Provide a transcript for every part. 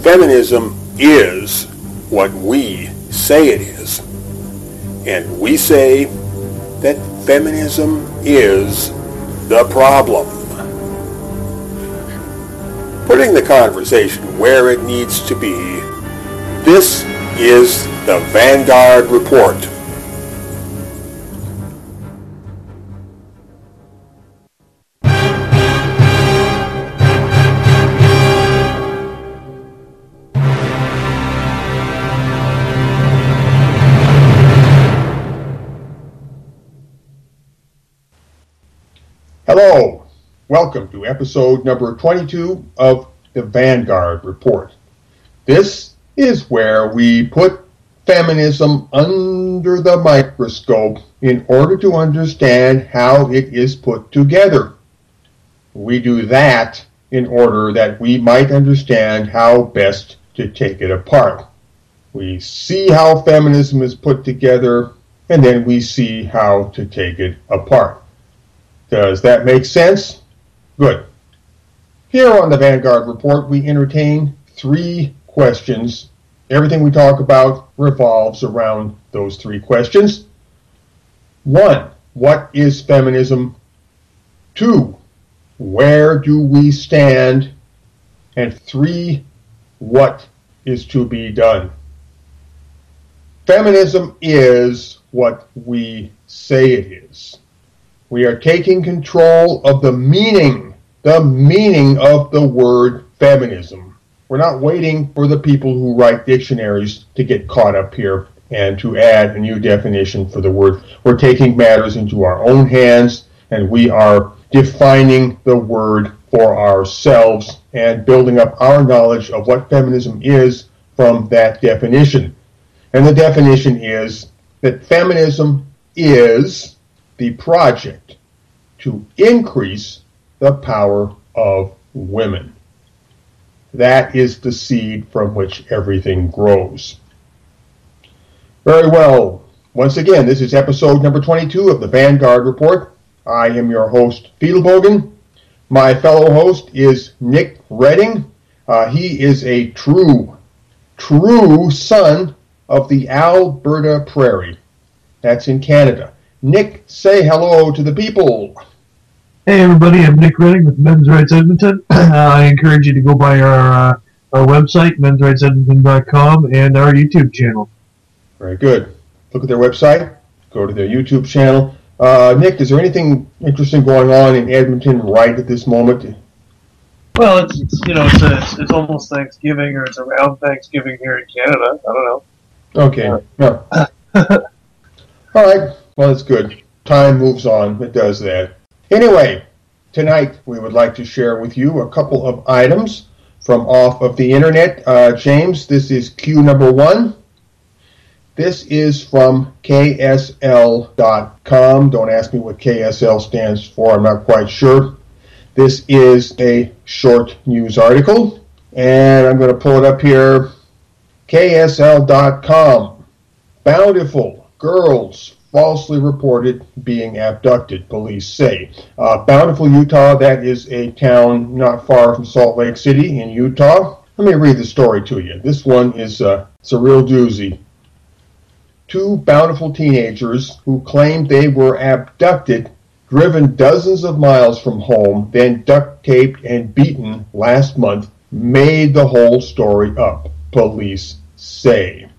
Feminism is what we say it is. And we say that feminism is the problem. Putting the conversation where it needs to be, this is the Vanguard Report. Hello, welcome to episode number 22 of the Vanguard Report. This is where we put feminism under the microscope in order to understand how it is put together. We do that in order that we might understand how best to take it apart. We see how feminism is put together, and then we see how to take it apart. Does that make sense? Good. Here on the Vanguard Report, we entertain 3 questions. Everything we talk about revolves around those 3 questions. 1, what is feminism? 2, where do we stand? And 3, what is to be done? Feminism is what we say it is. We are taking control of the meaning of the word feminism. We're not waiting for the people who write dictionaries to get caught up here and to add a new definition for the word. We're taking matters into our own hands, and we are defining the word for ourselves and building up our knowledge of what feminism is from that definition. And the definition is that feminism is the project to increase the power of women. That is the seed from which everything grows. Very well. Once again, this is episode number 22 of the Vanguard Report. I am your host, fidelbogen. My fellow host is Nick Redding. He is a true son of the Alberta Prairie. That's in Canada. Nick, say hello to the people. Hey everybody, I'm Nick Redding with Men's Rights Edmonton. I encourage you to go by our website, mensrightsedmonton.com, and our YouTube channel. Very good. Look at their website, go to their YouTube channel. Nick, is there anything interesting going on in Edmonton right at this moment? Well, it's almost Thanksgiving, or it's around Thanksgiving here in Canada. I don't know. Okay. No. All right. Well, that's good. Time moves on. It does that. Anyway, tonight we would like to share with you a couple of items from off of the internet. James, this is cue number 1. This is from KSL.com. Don't ask me what KSL stands for. I'm not quite sure. This is a short news article, and I'm going to pull it up here. KSL.com. Bountiful girls falsely reported being abducted, police say. Bountiful, Utah, that is a town not far from Salt Lake City in Utah. Let me read the story to you. This one is it's a real doozy. 2 bountiful teenagers who claimed they were abducted, driven dozens of miles from home, then duct-taped and beaten last month, made the whole story up, police say.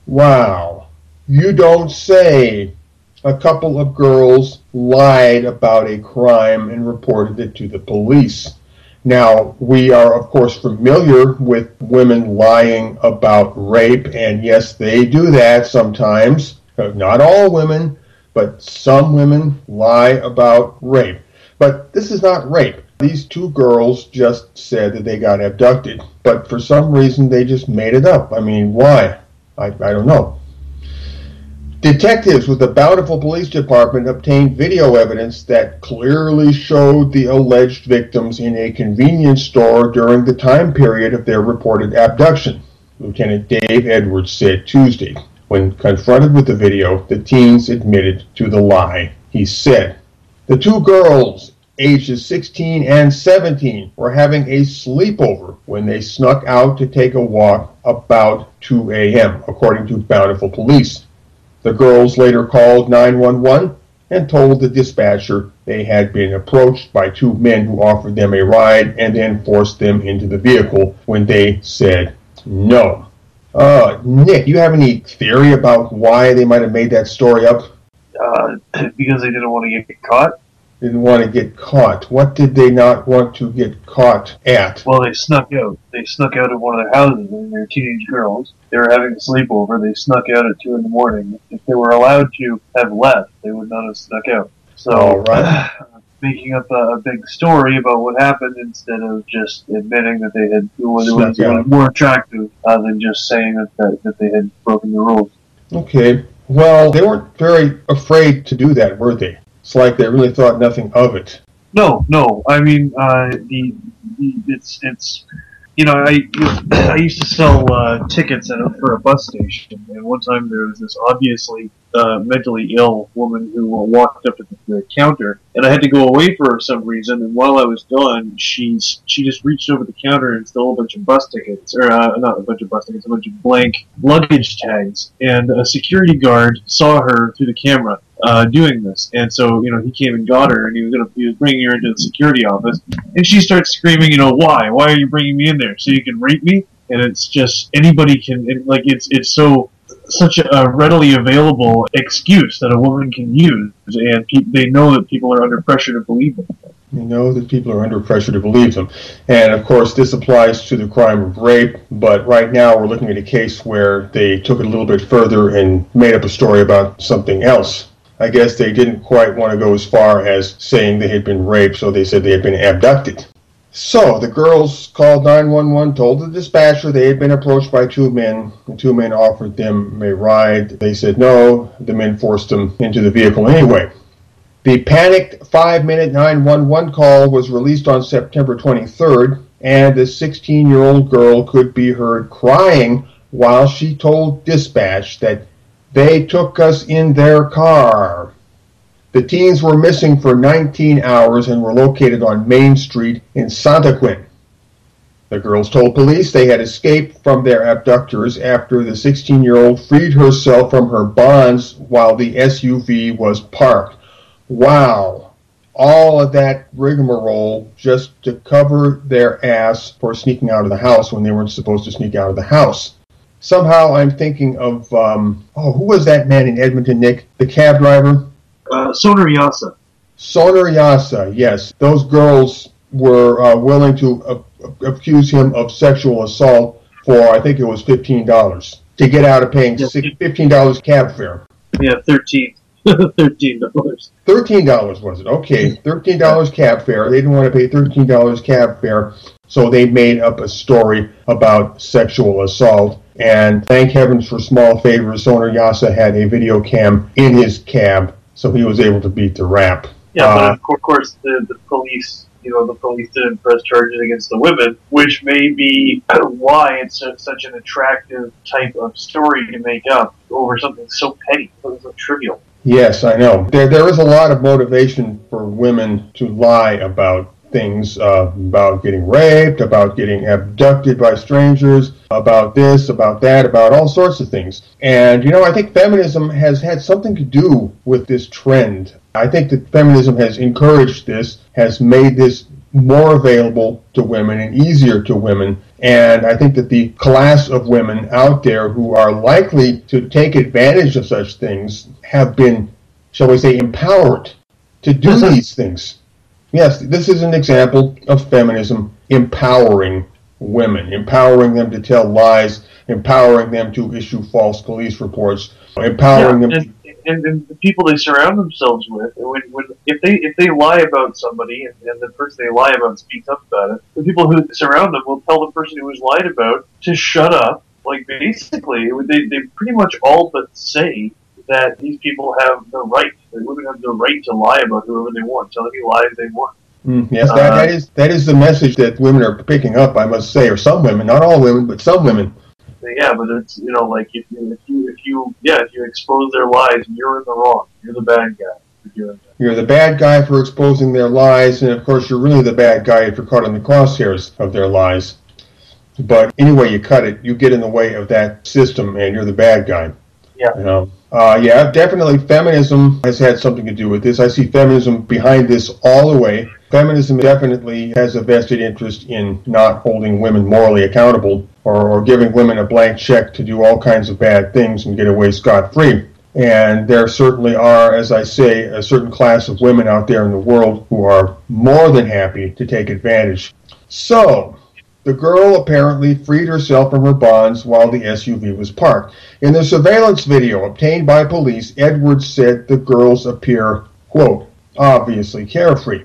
Wow. You don't say. A couple of girls lied about a crime and reported it to the police. Now, we are, of course, familiar with women lying about rape, and yes, they do that sometimes. Not all women, but some women lie about rape. But this is not rape. These 2 girls just said that they got abducted, but for some reason they just made it up. I mean, why? I don't know. Detectives with the Bountiful Police Department obtained video evidence that clearly showed the alleged victims in a convenience store during the time period of their reported abduction, Lieutenant Dave Edwards said Tuesday. When confronted with the video, the teens admitted to the lie. He said, "The 2 girls ages 16 and 17, were having a sleepover when they snuck out to take a walk about 2 a.m., according to Bountiful Police. The girls later called 911 and told the dispatcher they had been approached by two men who offered them a ride and then forced them into the vehicle when they said no. Nick, you have any theory about why they might have made that story up? Because they didn't want to get caught. Didn't want to get caught. What did they not want to get caught at? Well, they snuck out. They snuck out of one of their houses, and they were teenage girls. They were having a sleepover. They snuck out at 2 in the morning. If they were allowed to have left, they would not have snuck out. So, making up a big story about what happened instead of just admitting that they had was more attractive than just saying that they had broken the rules. Okay. Well, they weren't very afraid to do that, were they? It's like they really thought nothing of it. No. I mean, it's you know, I used to sell tickets for a bus station, and one time there was this obviously mentally ill woman who walked up to the counter, and I had to go away for some reason. And while I was gone, she just reached over the counter and stole a bunch of bus tickets, or not a bunch of bus tickets, a bunch of blank luggage tags. And a security guard saw her through the camera doing this, and so he came and got her, and he was bringing her into the security office, and she starts screaming, why are you bringing me in there? So you can rape me? And it's just anybody can, it's such a readily available excuse that a woman can use, and they know that people are under pressure to believe them. You know that people are under pressure to believe them. And of course this applies to the crime of rape, but right now we're looking at a case where they took it a little bit further and made up a story about something else. I guess they didn't quite want to go as far as saying they had been raped, so they said they had been abducted. So the girls called 911, told the dispatcher they had been approached by two men. The two men offered them a ride. They said no. The men forced them into the vehicle anyway. The panicked 5-minute 911 call was released on September 23rd, and the 16-year-old girl could be heard crying while she told dispatch that they took us in their car. The teens were missing for 19 hours and were located on Main Street in Santaquin. The girls told police they had escaped from their abductors after the 16-year-old freed herself from her bonds while the SUV was parked. Wow. All of that rigmarole just to cover their ass for sneaking out of the house when they weren't supposed to sneak out of the house. Somehow I'm thinking of, who was that man in Edmonton, Nick? The cab driver? Soner Yasa. Soner Yasa, yes. Those girls were willing to accuse him of sexual assault for, I think it was $15, to get out of paying $15 cab fare. Yeah, $13. $13. $13 was it? Okay, $13 cab fare. They didn't want to pay $13 cab fare, so they made up a story about sexual assault. And thank heavens for small favors, Soner Yasa had a video cam in his cab, so he was able to beat the rap. Yeah, but of course the police, the police didn't press charges against the women, which may be why it's such an attractive type of story to make up over something so petty, so trivial. Yes, I know. There is a lot of motivation for women to lie about things, about getting raped, about getting abducted by strangers, about this, about that, about all sorts of things. And, I think feminism has had something to do with this trend. I think that feminism has encouraged this, has made this more available to women and easier to women. And I think that the class of women out there who are likely to take advantage of such things have been, shall we say, empowered to do these things. Yes, this is an example of feminism empowering women, empowering them to tell lies, empowering them to issue false police reports, empowering them to... And the people they surround themselves with, if they lie about somebody and the person they lie about speaks up about it, the people who surround them will tell the person who was lied about to shut up. Like, basically, they pretty much all but say that these people have the right, the women have the right to lie about whoever they want, tell any lies they want. Yes, that is the message that women are picking up, I must say, or some women, not all women, but some women. Yeah, but it's like if you expose their lies, you're in the wrong. You're the bad guy for doing that. You're the bad guy for exposing their lies, and of course you're really the bad guy if you're caught in the crosshairs of their lies. But anyway you cut it, you get in the way of that system, and you're the bad guy. Yeah. You know? Yeah, definitely feminism has had something to do with this. I see feminism behind this all the way. Feminism definitely has a vested interest in not holding women morally accountable or giving women a blank check to do all kinds of bad things and get away scot-free. And there certainly are, as I say, a certain class of women out there in the world who are more than happy to take advantage. So, the girl apparently freed herself from her bonds while the SUV was parked. In the surveillance video obtained by police, Edwards said the girls appear, quote, obviously carefree.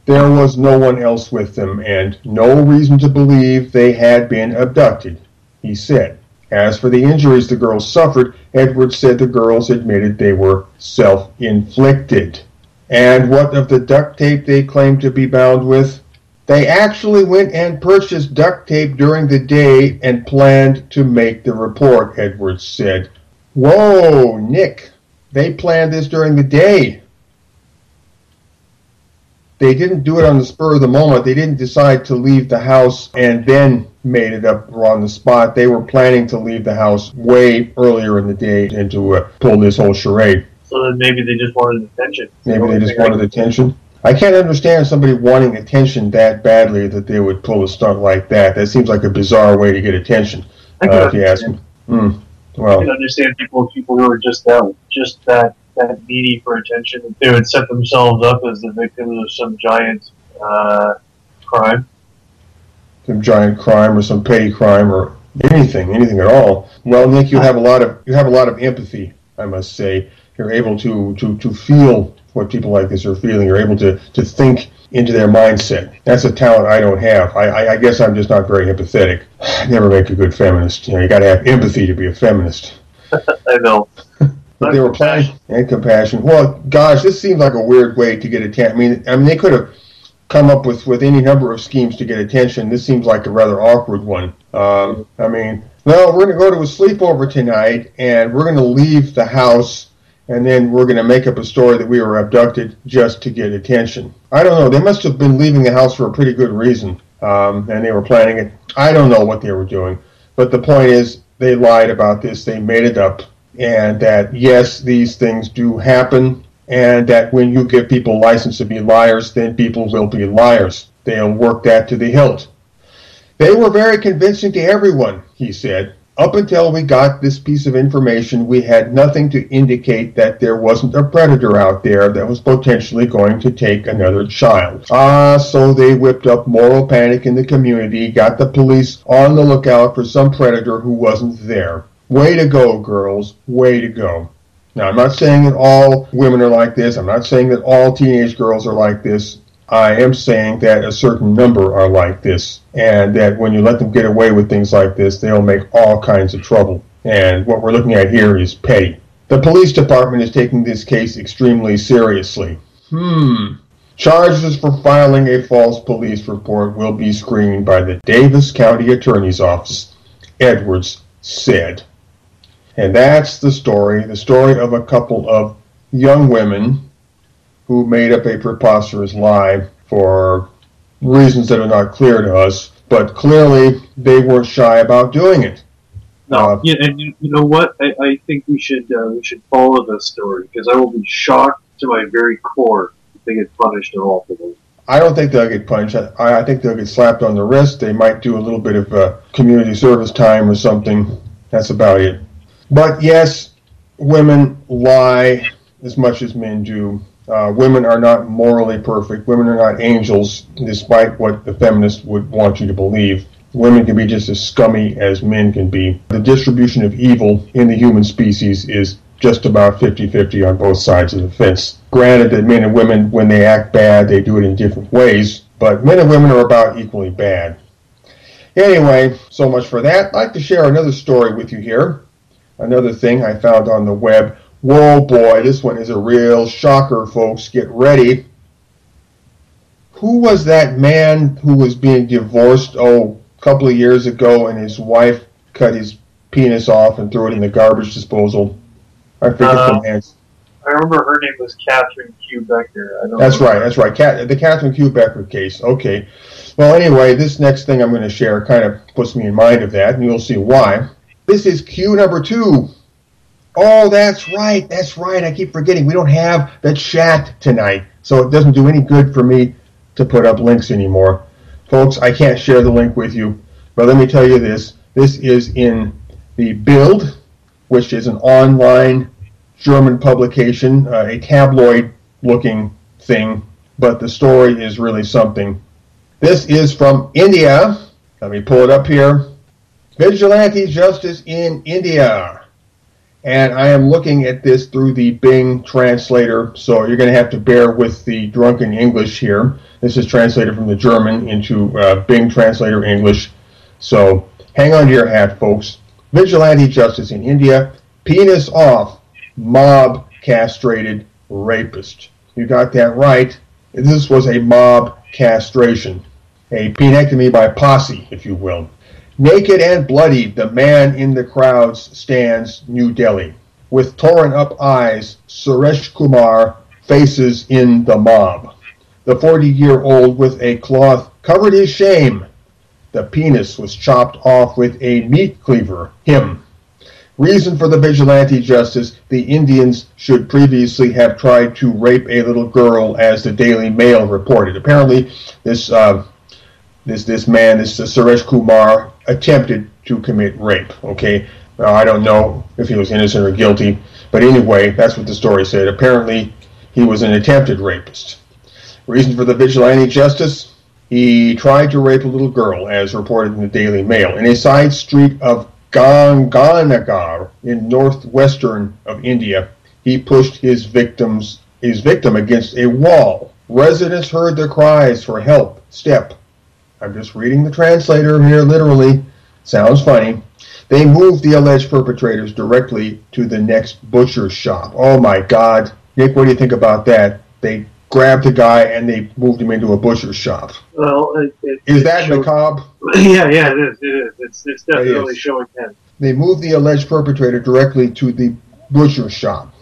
There was no one else with them and no reason to believe they had been abducted, he said. As for the injuries the girls suffered, Edwards said the girls admitted they were self-inflicted. And what of the duct tape they claimed to be bound with? They actually went and purchased duct tape during the day and planned to make the report, Edwards said. Whoa, Nick, they planned this during the day. They didn't do it on the spur of the moment. They didn't decide to leave the house and then made it up on the spot. They were planning to leave the house way earlier in the day and to pull this whole charade. So then maybe they just wanted attention. Maybe they just wanted attention. I can't understand somebody wanting attention that badly that they would pull a stunt like that. That seems like a bizarre way to get attention, if you ask me. Well, I can understand people who are just that needy for attention. They would set themselves up as the victims of some giant crime. Some giant crime or some petty crime or anything at all. Well, Nick, you have a lot of empathy, I must say. You're able to feel what people like this are feeling. You're able to think into their mindset. That's a talent I don't have. I guess I'm just not very empathetic. I never make a good feminist. You know, you got to have empathy to be a feminist. I know. But they were planning and compassion. Well, gosh, this seems like a weird way to get attention. I mean, they could have come up with any number of schemes to get attention. This seems like a rather awkward one. Well, we're going to go to a sleepover tonight, and we're going to leave the house, and then we're going to make up a story that we were abducted just to get attention. I don't know. They must have been leaving the house for a pretty good reason, and they were planning it. I don't know what they were doing. But the point is, they lied about this. They made it up. And that, yes, these things do happen, and that when you give people license to be liars, then people will be liars. They'll work that to the hilt. They were very convincing to everyone, he said. Up until we got this piece of information, we had nothing to indicate that there wasn't a predator out there that was potentially going to take another child. So they whipped up moral panic in the community, got the police on the lookout for some predator who wasn't there. Way to go, girls. Way to go. Now, I'm not saying that all women are like this. I'm not saying that all teenage girls are like this. I am saying that a certain number are like this, and that when you let them get away with things like this, they'll make all kinds of trouble. And what we're looking at here is petty. The police department is taking this case extremely seriously. Charges for filing a false police report will be screened by the Davis County Attorney's Office, Edwards said. And that's the story of a couple of young women who made up a preposterous lie for reasons that are not clear to us, but clearly they weren't shy about doing it. No, and you know what? I think we should follow this story, because I will be shocked to my very core if they get punished at all for this. I don't think they'll get punished. I think they'll get slapped on the wrist. They might do a little bit of community service time or something. That's about it. But yes, women lie as much as men do. Women are not morally perfect. Women are not angels, despite what the feminists would want you to believe. Women can be just as scummy as men can be. The distribution of evil in the human species is just about 50-50 on both sides of the fence. Granted that men and women, when they act bad, they do it in different ways, but men and women are about equally bad. Anyway, so much for that. I'd like to share another story with you here. Another thing I found on the web. Whoa, boy, this one is a real shocker, folks. Get ready. Who was that man who was being divorced, a couple of years ago, and his wife cut his penis off and threw it in the garbage disposal? I forget the man's... I remember her name was Catherine Q. Becker. That's right. The Catherine Q. Becker case. Okay. Well, anyway, this next thing I'm going to share kind of puts me in mind of that, and you'll see why. This is Q number 2. Oh, that's right. I keep forgetting. We don't have the chat tonight, so it doesn't do any good for me to put up links anymore. Folks, I can't share the link with you, but let me tell you this. This is in the Bild, which is an online German publication, a tabloid-looking thing, but the story is really something. This is from India. Let me pull it up here. Vigilante justice in India. And I am looking at this through the Bing translator, so you're going to have to bear with the drunken English here. This is translated from the German into Bing translator English. So hang on to your hat, folks. Vigilante justice in India. Penis off. Mob castrated rapist. You got that right. This was a mob castration. A penectomy by posse, if you will. Naked and bloodied, the man in the crowds stands, New Delhi. With torn up eyes, Suresh Kumar faces in the mob. The 40-year-old with a cloth covered his shame. The penis was chopped off with a meat cleaver, him. Reason for the vigilante justice, the Indians should previously have tried to rape a little girl, as the Daily Mail reported. Apparently, this man, Suresh Kumar, attempted to commit rape. Okay, now I don't know if he was innocent or guilty, but anyway, that's what the story said. Apparently, he was an attempted rapist. Reason for the vigilante justice? He tried to rape a little girl, as reported in the Daily Mail, in a side street of Ganganagar in northwestern of India. He pushed his victim against a wall. Residents heard the cries for help. Step. I'm just reading the translator here, literally. Sounds funny. They moved the alleged perpetrators directly to the next butcher shop. Oh my God. Nick, what do you think about that? They grabbed the guy and they moved him into a butcher shop. Well, is that macabre? Yeah, it is. It's definitely showing that. They moved the alleged perpetrator directly to the butcher shop.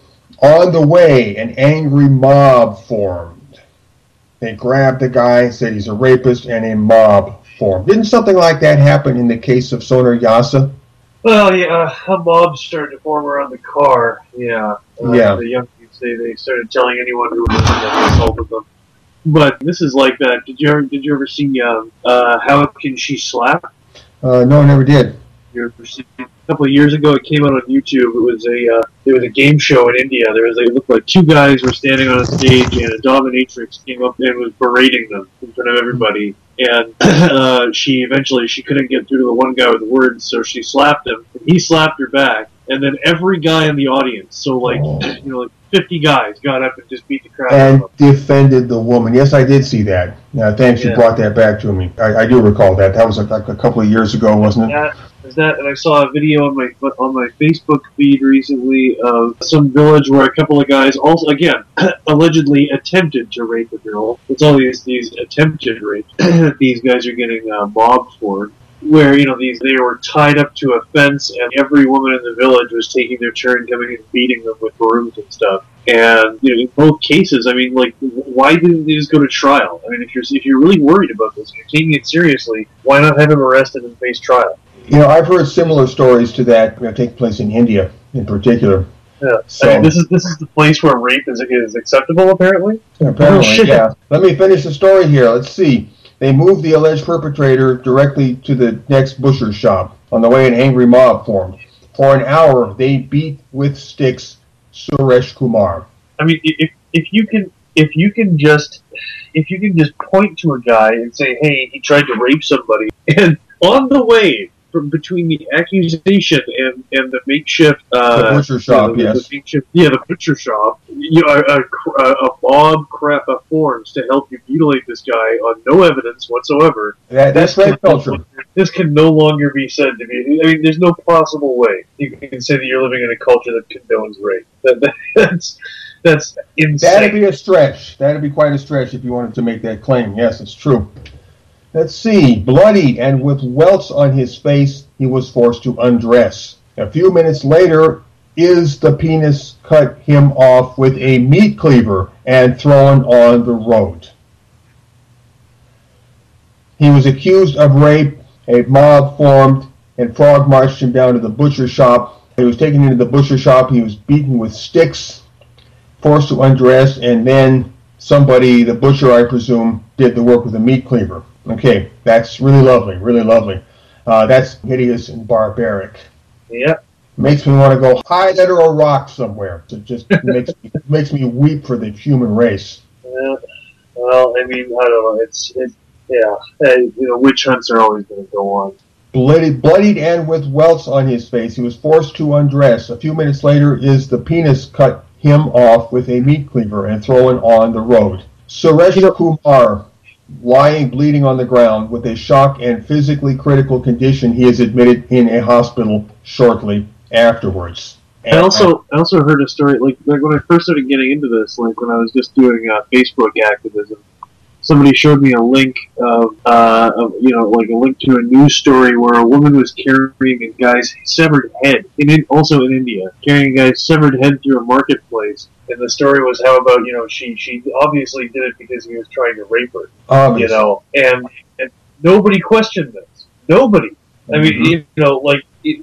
On the way, an angry mob formed. They grabbed the guy, said he's a rapist, and a mob formed. Didn't something like that happen in the case of Sonar Yasa? Well, yeah, a mob started to form around the car. Yeah. The young people say they started telling anyone who was that they assaulted them. But this is like that. Did you ever see How Can She Slap? No, I never did. A couple of years ago, it came out on YouTube. There was a game show in India. It looked like two guys were standing on a stage, and a dominatrix came up and was berating them in front of everybody. And she couldn't get through to the one guy with the words, so she slapped him. And he slapped her back, and then every guy in the audience, so like 50 guys, got up and just beat the crap out of him. And defended the woman. Yes, I did see that. Thanks, you brought that back to me. I do recall that. That was like a couple of years ago, wasn't it? And I saw a video on my Facebook feed recently of some village where a couple of guys also, again, allegedly attempted to rape a girl. It's all these attempted rapes these guys are getting mobbed for, where they were tied up to a fence, and every woman in the village was taking their turn coming and beating them with brooms and stuff. And in both cases, I mean, like, why didn't they just go to trial? I mean, if you're really worried about this, and you're taking it seriously, why not have him arrested and face trial? I've heard similar stories to that taking place in India, in particular. Yeah. So, I mean, this is the place where rape is acceptable, apparently. Apparently, yeah. Let me finish the story here. Let's see. They moved the alleged perpetrator directly to the next butcher shop. On the way, an angry mob formed. For an hour, they beat with sticks Suresh Kumar. I mean, if you can just point to a guy and say, "Hey, he tried to rape somebody," and on the way from between the accusation and the makeshift the butcher shop, the butcher shop, a mob forms to help you mutilate this guy on no evidence whatsoever. That's rape culture. This can no longer be said to be. I mean, there's no possible way you can say that you're living in a culture that condones rape. That's insane. That'd be a stretch. That'd be quite a stretch if you wanted to make that claim. Yes, it's true. Let's see. Bloody and with welts on his face, he was forced to undress. A few minutes later, is the penis cut him off with a meat cleaver and thrown on the road. He was accused of rape. A mob formed and frog marched him down to the butcher shop. He was taken into the butcher shop. He was beaten with sticks, forced to undress, and then somebody, the butcher I presume, did the work with a meat cleaver. Okay, that's really lovely, really lovely. That's hideous and barbaric. Yeah. Makes me want to go hide under a rock somewhere. It just makes me weep for the human race. Yeah. Well, I mean, I don't know. Witch hunts are always going to go on. Bloodied and with welts on his face, he was forced to undress. A few minutes later, is the penis cut him off with a meat cleaver and thrown on the road. Suresh Kumar, lying bleeding on the ground with a shock and physically critical condition, he is admitted in a hospital shortly afterwards. And I also heard a story, like when I first started getting into this, like when I was just doing Facebook activism, somebody showed me a link of a link to a news story where a woman was carrying a guy's severed head, also in India, carrying a guy's severed head through a marketplace. And the story was how about, she obviously did it because he was trying to rape her, and nobody questioned this. Nobody. I mean,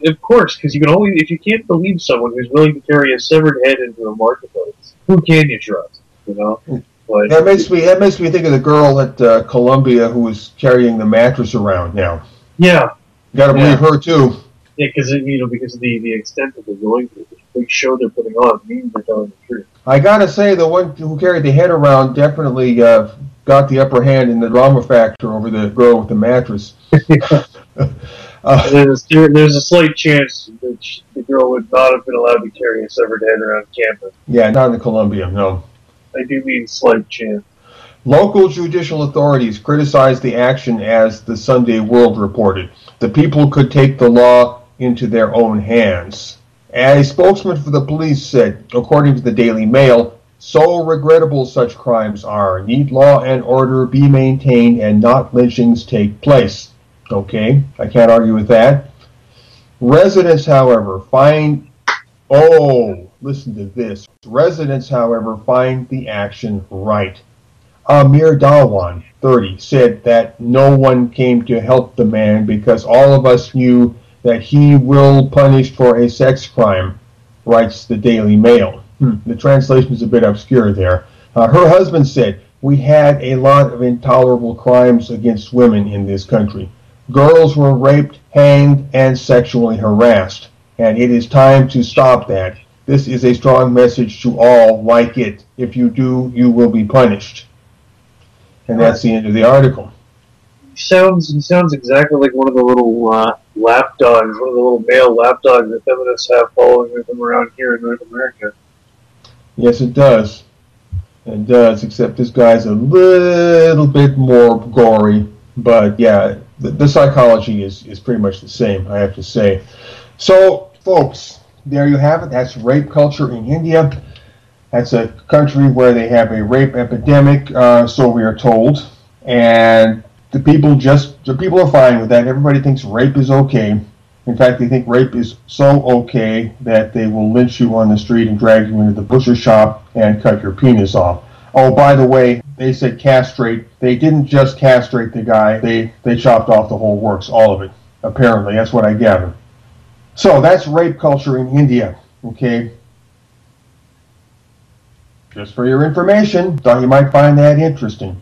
of course, because if you can't believe someone who's willing to carry a severed head into a marketplace, who can you trust, But that makes me think of the girl at Columbia who was carrying the mattress around now. Yeah. Got to believe her, too. Yeah, because of the extent of the going through, the big show they're putting on, means they're telling the truth. I got to say, the one who carried the head around definitely got the upper hand in the drama factor over the girl with the mattress. There's a slight chance that the girl would not have been allowed to carry a severed head around campus. Yeah, not in Columbia, no. I do mean slight chance. Local judicial authorities criticized the action as the Sunday World reported. The people could take the law into their own hands. A spokesman for the police said, according to the Daily Mail, so regrettable such crimes are. Need law and order be maintained and not lynchings take place. Okay, I can't argue with that. Residents, however, listen to this. Residents, however, find the action right. Amir Dalwan, 30, said that no one came to help the man because all of us knew that he will punished for a sex crime, writes the Daily Mail. The translation is a bit obscure there. Her husband said, we had a lot of intolerable crimes against women in this country. Girls were raped, hanged, and sexually harassed. And it is time to stop that. This is a strong message to all like it. If you do, you will be punished. And that's the end of the article. He sounds exactly like one of the little lapdogs, one of the little male lapdogs that feminists have following with them around here in North America. Yes, it does. It does, except this guy's a little bit more gory. But yeah, the psychology is pretty much the same, I have to say. So, folks, there you have it. That's rape culture in India. That's a country where they have a rape epidemic, so we are told. And the people are fine with that. Everybody thinks rape is okay. In fact, they think rape is so okay that they will lynch you on the street and drag you into the butcher shop and cut your penis off. Oh, by the way, they said castrate. They didn't just castrate the guy. They chopped off the whole works, all of it. Apparently, that's what I gather. So that's rape culture in India, okay? Just for your information, thought you might find that interesting.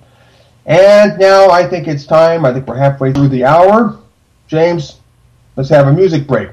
And now I think it's time. I think we're halfway through the hour. James, let's have a music break.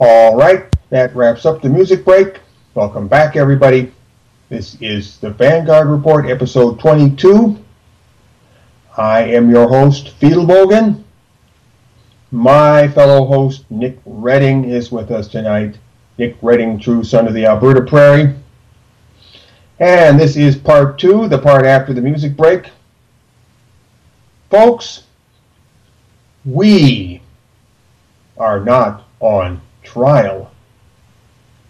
All right, that wraps up the music break. Welcome back, everybody. This is the Vanguard Report, episode 22. I am your host, Fidelbogen. My fellow host, Nick Redding, is with us tonight. Nick Redding, true son of the Alberta Prairie. And this is part 2, the part after the music break. Folks, we are not on trial.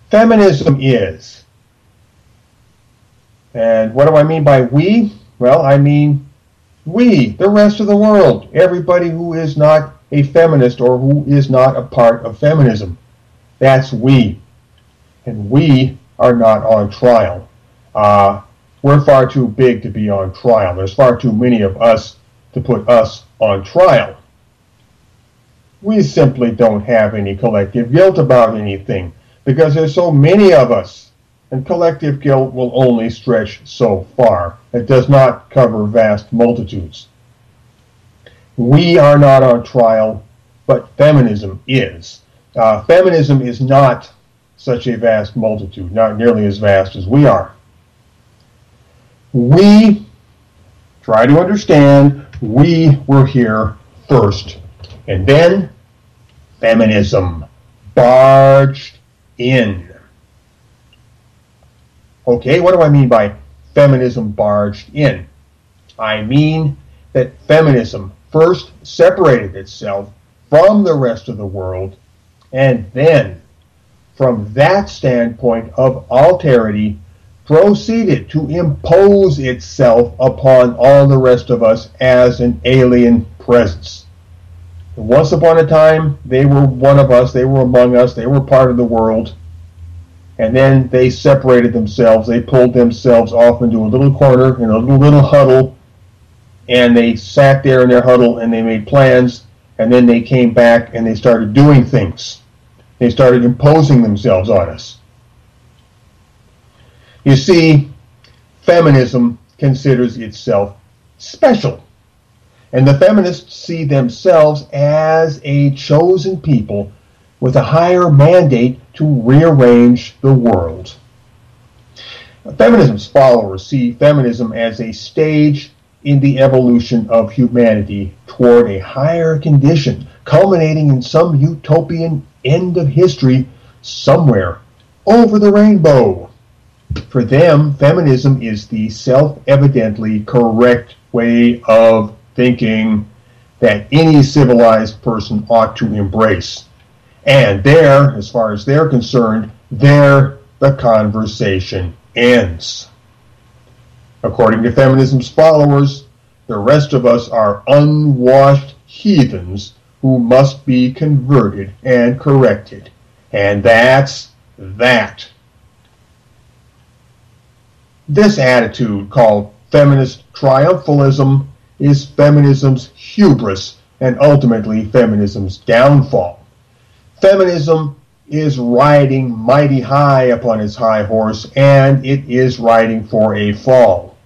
Feminism is. And what do I mean by we? Well, I mean we, the rest of the world, everybody who is not a feminist or who is not a part of feminism. That's we. And we are not on trial. We're far too big to be on trial. There's far too many of us to put us on trial. We simply don't have any collective guilt about anything because there's so many of us. And collective guilt will only stretch so far. It does not cover vast multitudes. We are not on trial, but feminism is. Feminism is not such a vast multitude, not nearly as vast as we are. We try to understand we were here first, and then feminism barged in. Okay, what do I mean by feminism barged in? I mean that feminism first separated itself from the rest of the world, and then, from that standpoint of alterity, proceeded to impose itself upon all the rest of us as an alien presence. Once upon a time, they were one of us, they were among us, they were part of the world, and then they separated themselves, they pulled themselves off into a little corner, in a little huddle, and they sat there in their huddle and they made plans, and then they came back and they started doing things. They started imposing themselves on us. You see, feminism considers itself special. And the feminists see themselves as a chosen people with a higher mandate to rearrange the world. Feminism's followers see feminism as a stage in the evolution of humanity toward a higher condition, culminating in some utopian end of history somewhere over the rainbow. For them, feminism is the self-evidently correct way of thinking that any civilized person ought to embrace. And there, as far as they're concerned, there the conversation ends. According to feminism's followers, the rest of us are unwashed heathens who must be converted and corrected. And that's that. This attitude, called feminist triumphalism, is feminism's hubris and ultimately feminism's downfall. Feminism is riding mighty high upon its high horse, and it is riding for a fall.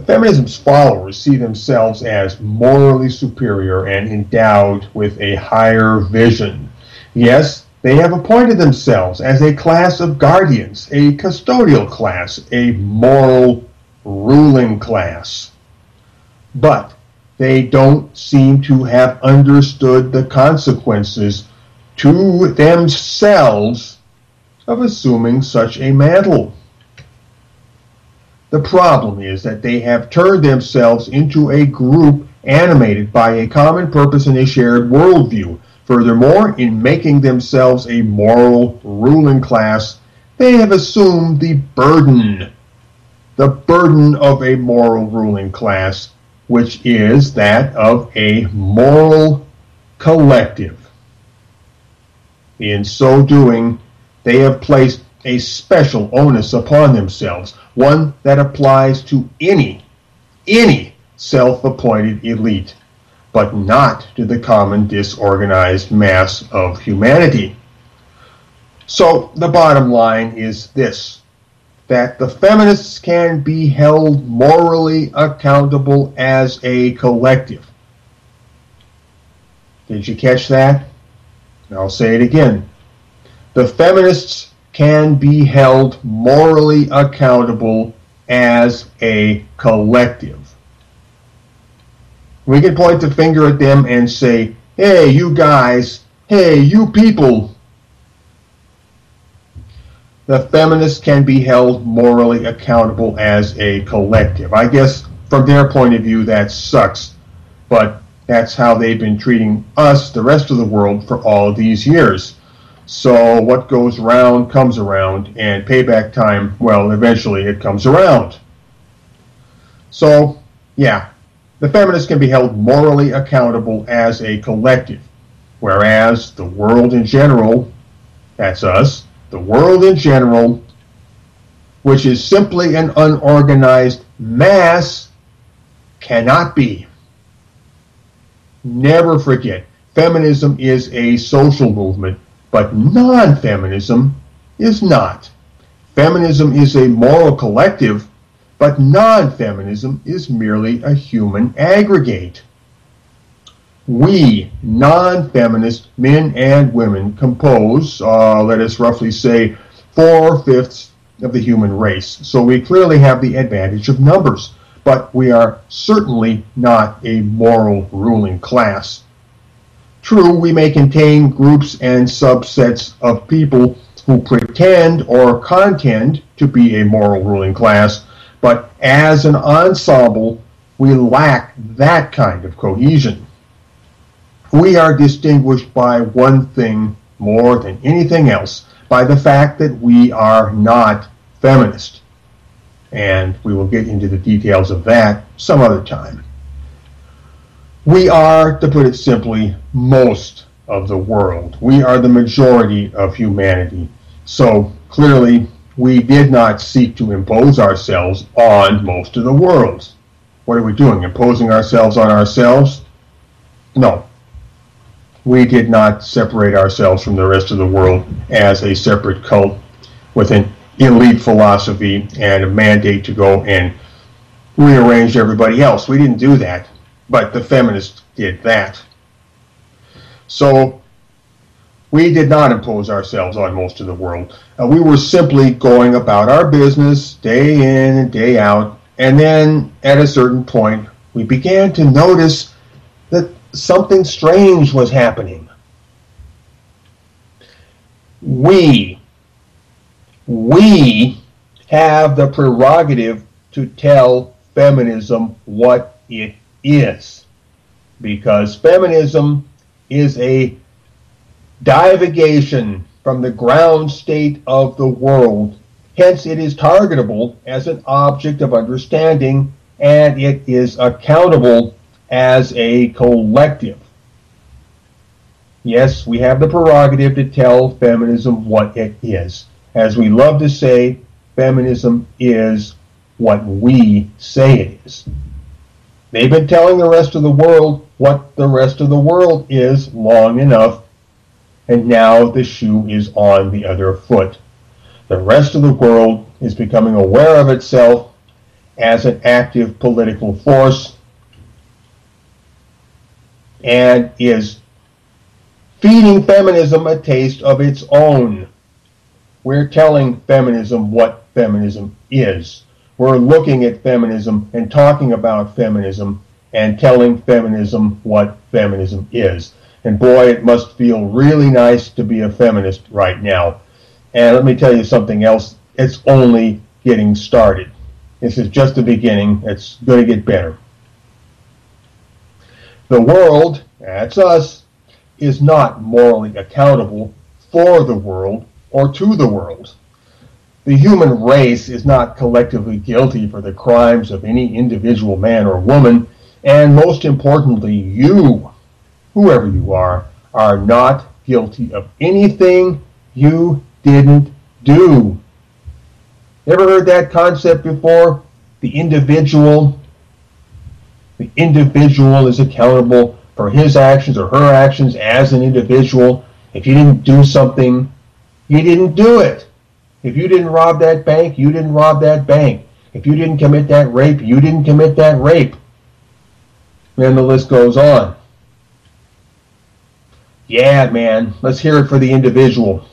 Feminism's followers see themselves as morally superior and endowed with a higher vision. Yes, they have appointed themselves as a class of guardians, a custodial class, a moral ruling class. But they don't seem to have understood the consequences to themselves of assuming such a mantle. The problem is that they have turned themselves into a group animated by a common purpose and a shared worldview. Furthermore, in making themselves a moral ruling class, they have assumed the burden of a moral ruling class, which is that of a moral collective. In so doing, they have placed a special onus upon themselves, one that applies to any self-appointed elite, but not to the common disorganized mass of humanity. So the bottom line is this, that the feminists can be held morally accountable as a collective. Did you catch that? I'll say it again. The feminists can be held morally accountable as a collective. We can point the finger at them and say, hey, you guys, hey, you people. The feminists can be held morally accountable as a collective. I guess from their point of view that sucks, but that's how they've been treating us, the rest of the world, for all of these years. So what goes around comes around, and payback time, well, eventually it comes around. So, yeah, the feminists can be held morally accountable as a collective, whereas the world in general, that's us, the world in general, which is simply an unorganized mass, cannot be. Never forget, feminism is a social movement, but non-feminism is not. Feminism is a moral collective, but non-feminism is merely a human aggregate. We, non-feminist men and women, compose, let us roughly say, 4/5 of the human race. So we clearly have the advantage of numbers, but we are certainly not a moral ruling class. True, we may contain groups and subsets of people who pretend or contend to be a moral ruling class, but as an ensemble, we lack that kind of cohesion. We are distinguished by one thing more than anything else, by the fact that we are not feminist. And we will get into the details of that some other time. We are, to put it simply, most of the world. We are the majority of humanity. So clearly, we did not seek to impose ourselves on most of the world. What are we doing? Imposing ourselves on ourselves? No. We did not separate ourselves from the rest of the world as a separate cult with an elite philosophy and a mandate to go and rearrange everybody else. We didn't do that, but the feminists did that. So we did not impose ourselves on most of the world. We were simply going about our business day in and day out, and then at a certain point we began to notice that something strange was happening. We have the prerogative to tell feminism what it is, because feminism is a divagation from the ground state of the world. Hence, it is targetable as an object of understanding, and it is accountable as a collective. Yes, we have the prerogative to tell feminism what it is. As we love to say, feminism is what we say it is. They've been telling the rest of the world what the rest of the world is long enough, and now the shoe is on the other foot. The rest of the world is becoming aware of itself as an active political force and is feeding feminism a taste of its own. We're telling feminism what feminism is. We're looking at feminism and talking about feminism and telling feminism what feminism is. And boy, it must feel really nice to be a feminist right now. And let me tell you something else. It's only getting started. This is just the beginning. It's going to get better. The world, that's us, is not morally accountable for the world or to the world. The human race is not collectively guilty for the crimes of any individual man or woman, and most importantly, you, whoever you are not guilty of anything you didn't do. Ever heard that concept before? The individual is accountable for his actions or her actions as an individual. If you didn't do something, you didn't do it. If you didn't rob that bank, you didn't rob that bank. If you didn't commit that rape, you didn't commit that rape. Then the list goes on. Yeah, man, let's hear it for the individual.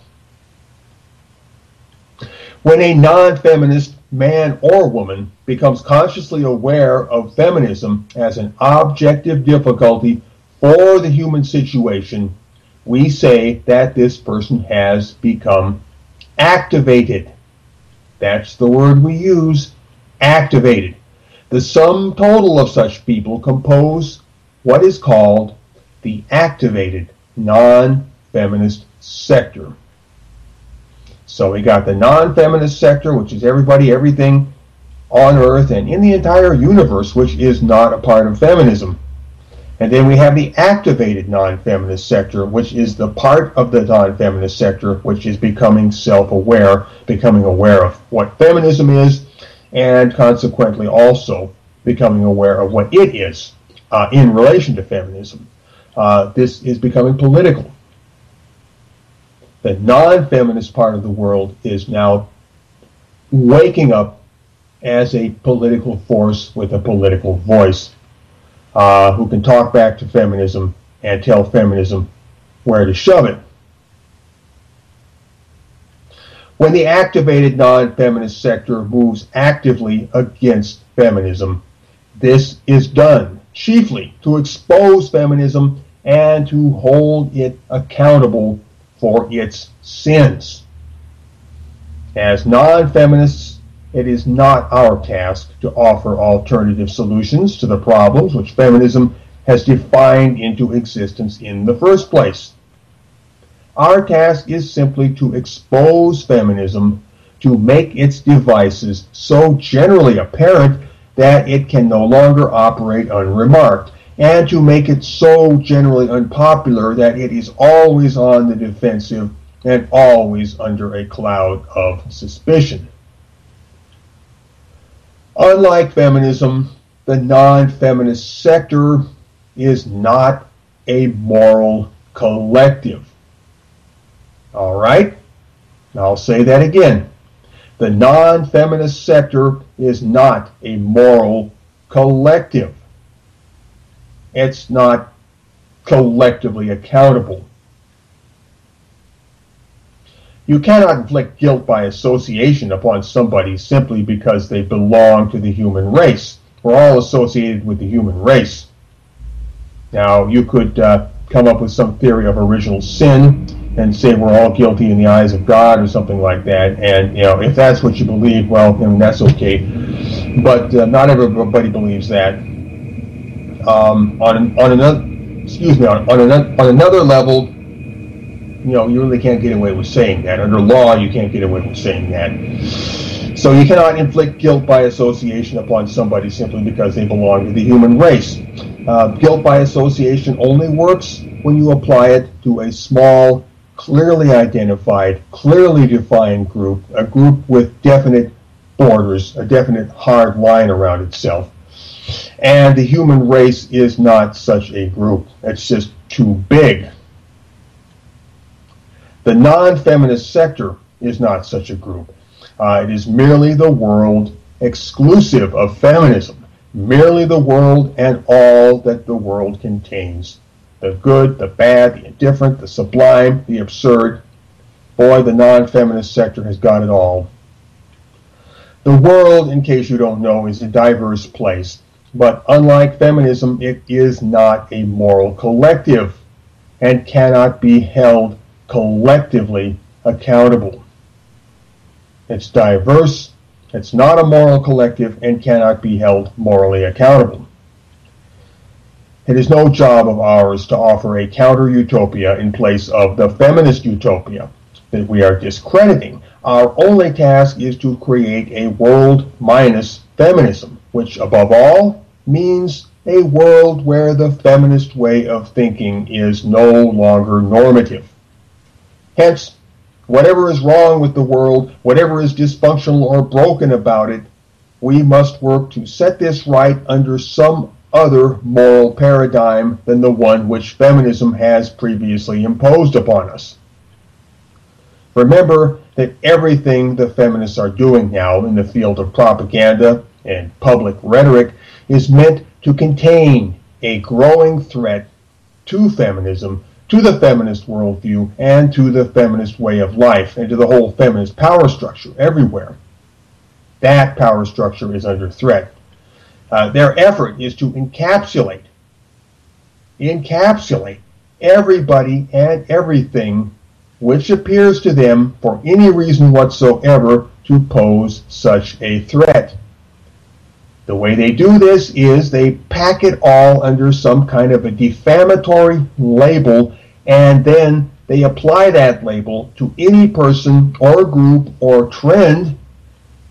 When a non-feminist man or woman becomes consciously aware of feminism as an objective difficulty for the human situation, we say that this person has become activated. That's the word we use, activated. The sum total of such people compose what is called the activated non-feminist sector. So we got the non-feminist sector, which is everybody, everything on Earth and in the entire universe, which is not a part of feminism. And then we have the activated non-feminist sector, which is the part of the non-feminist sector which is becoming self-aware, becoming aware of what feminism is, and consequently also becoming aware of what it is in relation to feminism. This is becoming political. The non-feminist part of the world is now waking up as a political force with a political voice, who can talk back to feminism and tell feminism where to shove it. When the activated non-feminist sector moves actively against feminism, this is done chiefly to expose feminism and to hold it accountable for its sins. As non-feminists, it is not our task to offer alternative solutions to the problems which feminism has defined into existence in the first place. Our task is simply to expose feminism, to make its devices so generally apparent that it can no longer operate unremarked, and to make it so generally unpopular that it is always on the defensive and always under a cloud of suspicion. Unlike feminism, the non-feminist sector is not a moral collective. All right? I'll say that again. The non-feminist sector is not a moral collective. It's not collectively accountable. You cannot inflict guilt by association upon somebody simply because they belong to the human race. We're all associated with the human race. Now, you could come up with some theory of original sin and say we're all guilty in the eyes of God or something like that. And if that's what you believe, well, then that's okay. But not everybody believes that. On another level, you really can't get away with saying that. Under law, you can't get away with saying that. So you cannot inflict guilt by association upon somebody simply because they belong to the human race. Guilt by association only works when you apply it to a small, clearly identified, clearly defined group, a group with definite borders, a definite hard line around itself. And the human race is not such a group. It's just too big. The non-feminist sector is not such a group. It is merely the world exclusive of feminism, merely the world and all that the world contains. The good, the bad, the indifferent, the sublime, the absurd. Boy, the non-feminist sector has got it all. The world, in case you don't know, is a diverse place. But unlike feminism, it is not a moral collective and cannot be held collectively accountable. It's diverse, it's not a moral collective, and cannot be held morally accountable. It is no job of ours to offer a counter-utopia in place of the feminist utopia that we are discrediting. Our only task is to create a world minus feminism, which above all means a world where the feminist way of thinking is no longer normative. Hence, whatever is wrong with the world, whatever is dysfunctional or broken about it, we must work to set this right under some other moral paradigm than the one which feminism has previously imposed upon us. Remember that everything the feminists are doing now in the field of propaganda and public rhetoric is meant to contain a growing threat to feminism, to the feminist worldview and to the feminist way of life and to the whole feminist power structure everywhere. That power structure is under threat. Their effort is to encapsulate everybody and everything which appears to them for any reason whatsoever to pose such a threat. The way they do this is they pack it all under some kind of a defamatory label, and then they apply that label to any person or group or trend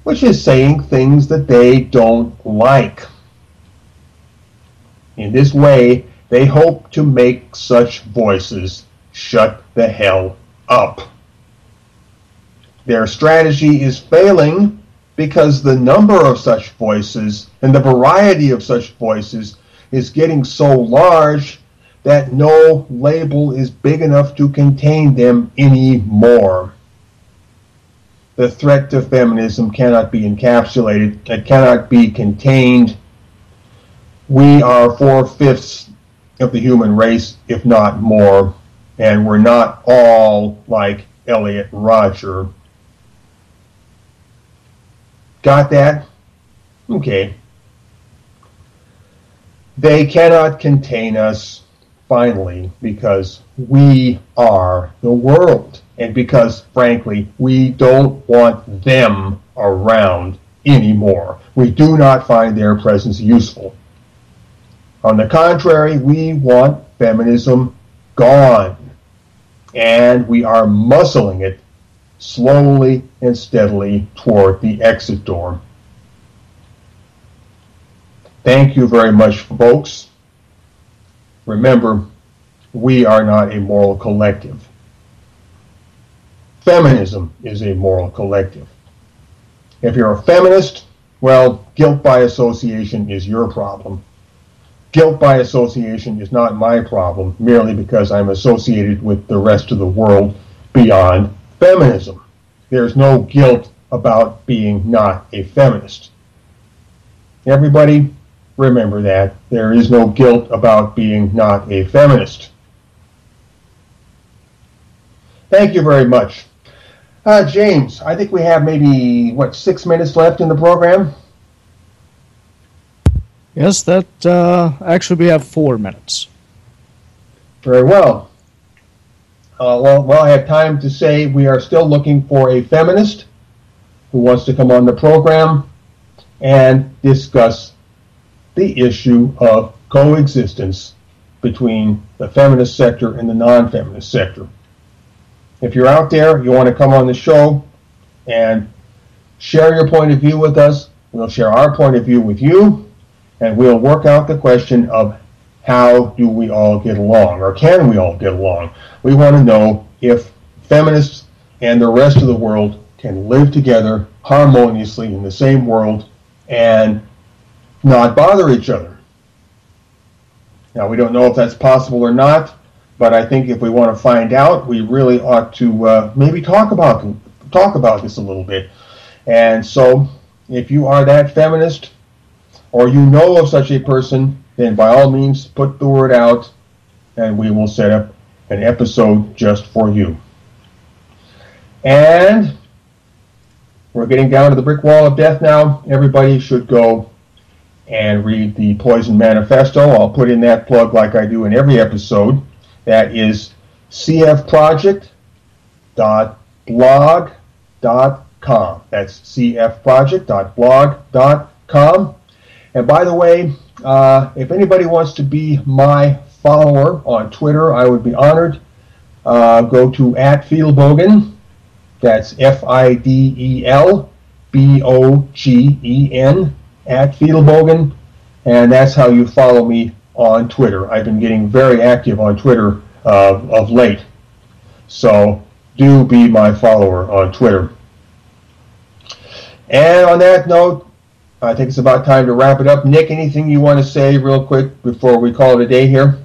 which is saying things that they don't like. In this way, they hope to make such voices shut the hell up. Their strategy is failing because the number of such voices and the variety of such voices is getting so large that no label is big enough to contain them anymore. The threat to feminism cannot be encapsulated, it cannot be contained. We are 4/5 of the human race, if not more, and we're not all like Elliot Rodger. Got that? Okay. They cannot contain us, finally, because we are the world. And because, frankly, we don't want them around anymore. We do not find their presence useful. On the contrary, we want feminism gone. And we are muscling it slowly and steadily toward the exit door. Thank you very much, folks. Remember, we are not a moral collective. Feminism is a moral collective. If you're a feminist, well, guilt by association is your problem. Guilt by association is not my problem, merely because I'm associated with the rest of the world beyond feminism. There's no guilt about being not a feminist. Everybody, remember that. There is no guilt about being not a feminist. Thank you very much. James, I think we have maybe, 6 minutes left in the program? Yes, that actually we have 4 minutes. Very well. Well, I have time to say we are still looking for a feminist who wants to come on the program and discuss the issue of coexistence between the feminist sector and the non-feminist sector. If you're out there, you want to come on the show and share your point of view with us, we'll share our point of view with you, and we'll work out the question of how do we all get along, or can we all get along? We want to know if feminists and the rest of the world can live together harmoniously in the same world and not bother each other. Now, we don't know if that's possible or not, but I think if we want to find out, we really ought to maybe talk about this a little bit. And so, if you are that feminist, or you know of such a person, then by all means put the word out, and we will set up an episode just for you. And we're getting down to the brick wall of death now. Everybody should go and read the Poison Manifesto. I'll put in that plug like I do in every episode. That is cfproject.blog.com. That's cfproject.blog.com. And by the way, if anybody wants to be my follower on Twitter, I would be honored. Go to @fidelbogen. That's FIDELBOGEN @fidelbogen. And that's how you follow me on Twitter. I've been getting very active on Twitter of late. So do be my follower on Twitter. And on that note, I think it's about time to wrap it up. Nick, anything you want to say real quick before we call it a day here?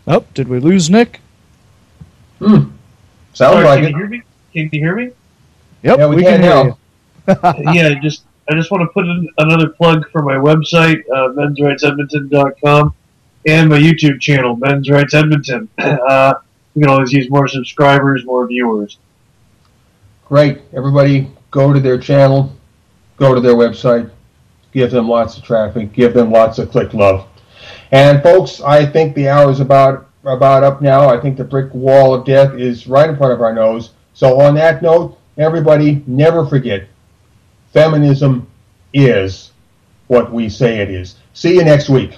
Oh, did we lose Nick? Sounds Sorry, like can it. you hear me? Can you hear me? Yep, Yeah, we can hear now. you. Yeah, just I just want to put in another plug for my website, mensrightsedmonton.com, and my YouTube channel, Men's Rights Edmonton. We can always use more subscribers, more viewers. Great. Everybody go to their channel, go to their website, give them lots of traffic, give them lots of click love. And folks, I think the hour is about up now. I think the brick wall of death is right in front of our nose. So on that note, everybody, never forget, feminism is what we say it is. See you next week.